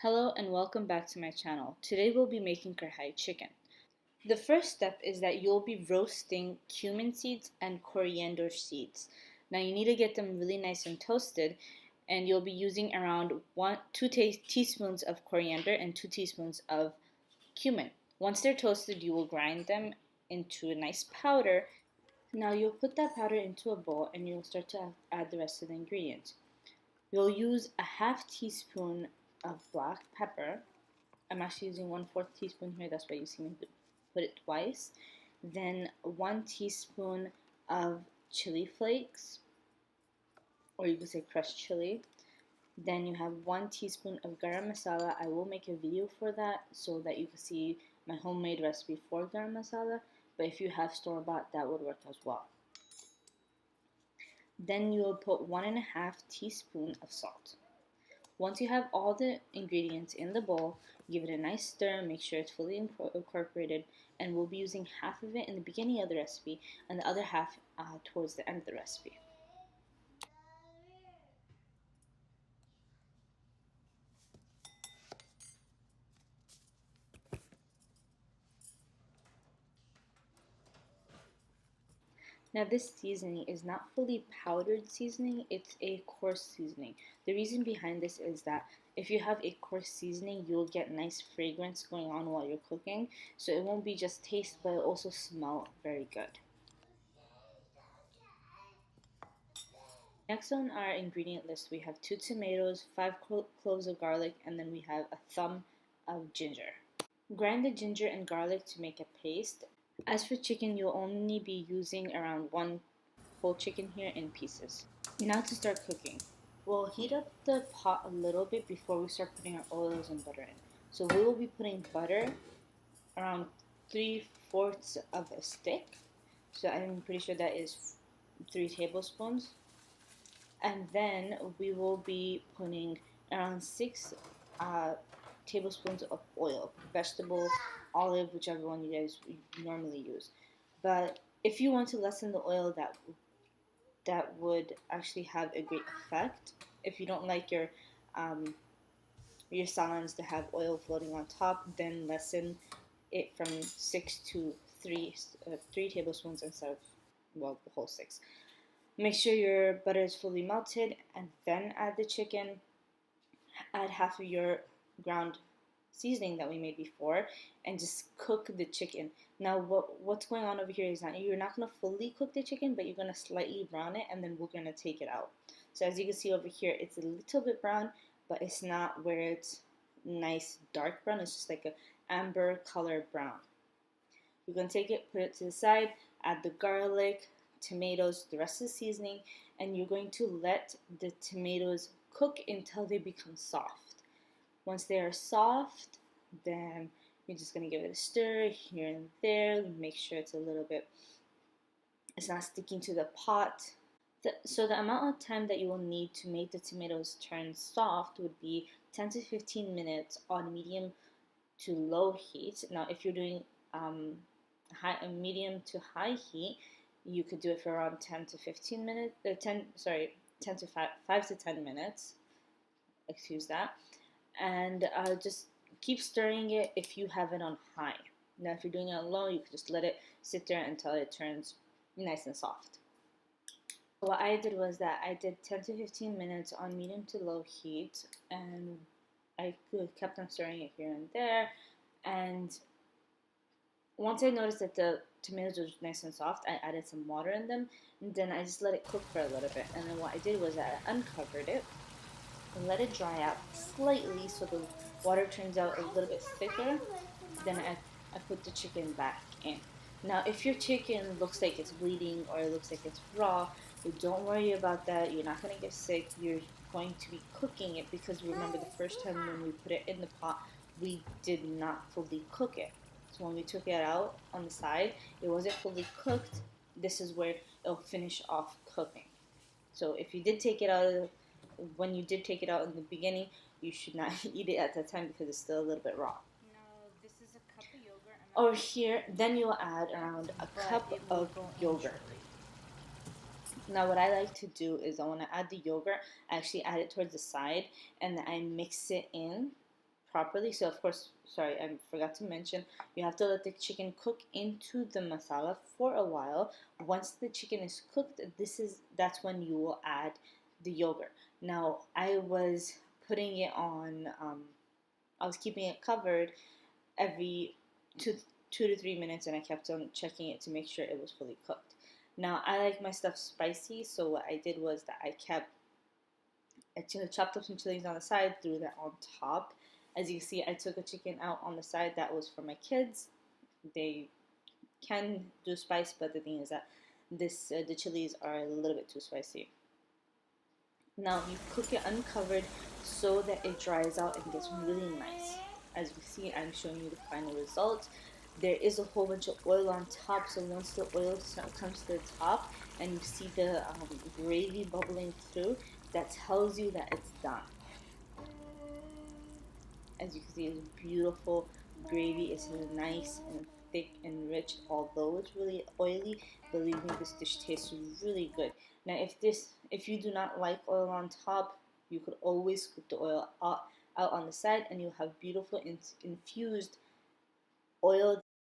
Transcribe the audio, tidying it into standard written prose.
Hello and welcome back to my channel. Today we'll be making Karhai chicken. The first step is that you'll be roasting cumin seeds and coriander seeds. Now you need to get them really nice and toasted, and you'll be using around 2 teaspoons of coriander and 2 teaspoons of cumin. Once they're toasted, you will grind them into a nice powder. Now you'll put that powder into a bowl and you'll start to add the rest of the ingredients. You'll use a half teaspoon of black pepper. I'm actually using 1/4 teaspoon here, that's why you see me put it twice. Then 1 teaspoon of chili flakes, or you could say crushed chili. Then you have 1 teaspoon of garam masala. I will make a video for that so that you can see my homemade recipe for garam masala, but if you have store-bought, that would work as well. Then you will put 1.5 teaspoon of salt. Once you have all the ingredients in the bowl, give it a nice stir, make sure it's fully incorporated, and we'll be using half of it in the beginning of the recipe and the other half towards the end of the recipe. Now this seasoning is not fully powdered seasoning, it's a coarse seasoning. The reason behind this is that if you have a coarse seasoning, you'll get nice fragrance going on while you're cooking. So it won't be just taste, but it'll also smell very good. Next on our ingredient list, we have 2 tomatoes, 5 cloves of garlic, and then we have a thumb of ginger. Grind the ginger and garlic to make a paste. As for chicken, you'll only be using around 1 whole chicken here in pieces. Now to start cooking. We'll heat up the pot a little bit before we start putting our oils and butter in. So we will be putting butter around 3/4 of a stick. So I'm pretty sure that is 3 tablespoons. And then we will be putting around 6 tablespoons of oil, vegetable, olive, whichever one you guys normally use. But if you want to lessen the oil, that would actually have a great effect. If you don't like your salads to have oil floating on top, then lessen it from 6 to 3 tablespoons instead of, well, the whole 6. Make sure your butter is fully melted and then add the chicken. Add half of your ground seasoning that we made before and just cook the chicken. Now what's going on over here is that you're not going to fully cook the chicken, but you're going to slightly brown it and then we're going to take it out. So as you can see over here, it's a little bit brown, but it's not where it's nice dark brown. It's just like a amber color brown. You're going to take it, put it to the side, add the garlic, tomatoes, the rest of the seasoning, and you're going to let the tomatoes cook until they become soft. Once they are soft, then you're just going to give it a stir here and there, make sure it's not sticking to the pot. So the amount of time that you will need to make the tomatoes turn soft would be 10 to 15 minutes on medium to low heat. Now if you're doing medium to high heat, you could do it for around 10 to 15 minutes, 10 to 5 to 10 minutes, excuse that, and just keep stirring it if you have it on high. Now if you're doing it on low, you can just let it sit there until it turns nice and soft. What I did was that I did 10 to 15 minutes on medium to low heat, and I kept on stirring it here and there, and once I noticed that the tomatoes were nice and soft, I added some water in them, and then I just let it cook for a little bit. And then what I did was I uncovered it and let it dry out slightly so the water turns out a little bit thicker. Then I put the chicken back in. Now if your chicken looks like it's bleeding or it looks like it's raw, don't worry about that. You're not going to get sick. You're going to be cooking it because remember the first time when we put it in the pot, we did not fully cook it. So when we took it out on the side, it wasn't fully cooked. This is where it'll finish off cooking. So if you did take it out, when you did take it out in the beginning, you should not eat it at that time because it's still a little bit raw. No, this is a cup of yogurt. Over here, then you'll add around a cup of yogurt. Now what I like to do is I want to add the yogurt, I actually add it towards the side and I mix it in properly. So of course, sorry, I forgot to mention, you have to let the chicken cook into the masala for a while. Once the chicken is cooked, that's when you will add the yogurt. Now I was putting it on, I was keeping it covered every 2 to 3 minutes, and I kept on checking it to make sure it was fully cooked. Now I like my stuff spicy, so what I did was that I chopped up some chilies on the side, threw that on top. As you can see, I took a chicken out on the side that was for my kids. They can do spice, but the thing is that the chilies are a little bit too spicy. Now you cook it uncovered so that it dries out and gets really nice. As you see, I'm showing you the final result. There is a whole bunch of oil on top, so once the oil comes to the top and you see the gravy bubbling through, that tells you that it's done. As you can see, it's beautiful gravy. It's nice and thick and rich, although it's really oily. Believe me, this dish tastes really good. Now, if you do not like oil on top, you could always scoop the oil out on the side, and you'll have beautiful infused oil